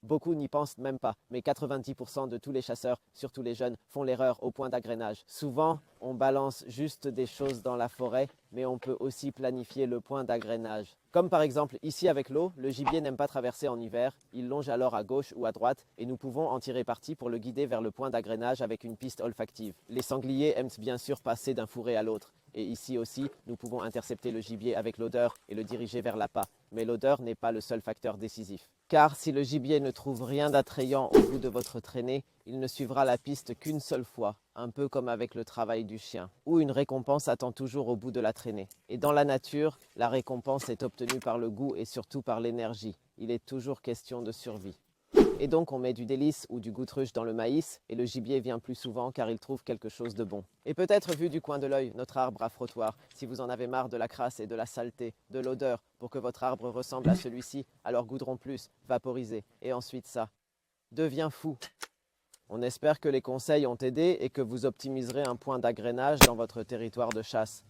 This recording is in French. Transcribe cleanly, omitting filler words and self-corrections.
Beaucoup n'y pensent même pas, mais 90% de tous les chasseurs, surtout les jeunes, font l'erreur au point d'agrénage. Souvent, on balance juste des choses dans la forêt, mais on peut aussi planifier le point d'agrénage. Comme par exemple ici avec l'eau, le gibier n'aime pas traverser en hiver, il longe alors à gauche ou à droite et nous pouvons en tirer parti pour le guider vers le point d'agrénage avec une piste olfactive. Les sangliers aiment bien sûr passer d'un fourré à l'autre. Et ici aussi, nous pouvons intercepter le gibier avec l'odeur et le diriger vers l'appât. Mais l'odeur n'est pas le seul facteur décisif. Car si le gibier ne trouve rien d'attrayant au bout de votre traînée, il ne suivra la piste qu'une seule fois, un peu comme avec le travail du chien, où une récompense attend toujours au bout de la traînée. Et dans la nature, la récompense est obtenue par le goût et surtout par l'énergie. Il est toujours question de survie. Et donc on met du délice ou du goûtruche dans le maïs et le gibier vient plus souvent car il trouve quelque chose de bon. Et peut-être vu du coin de l'œil, notre arbre à frottoir, si vous en avez marre de la crasse et de la saleté, de l'odeur, pour que votre arbre ressemble à celui-ci, alors goudron plus, vaporisé, et ensuite ça. Deviens fou. On espère que les conseils ont aidé et que vous optimiserez un point d'agrénage dans votre territoire de chasse.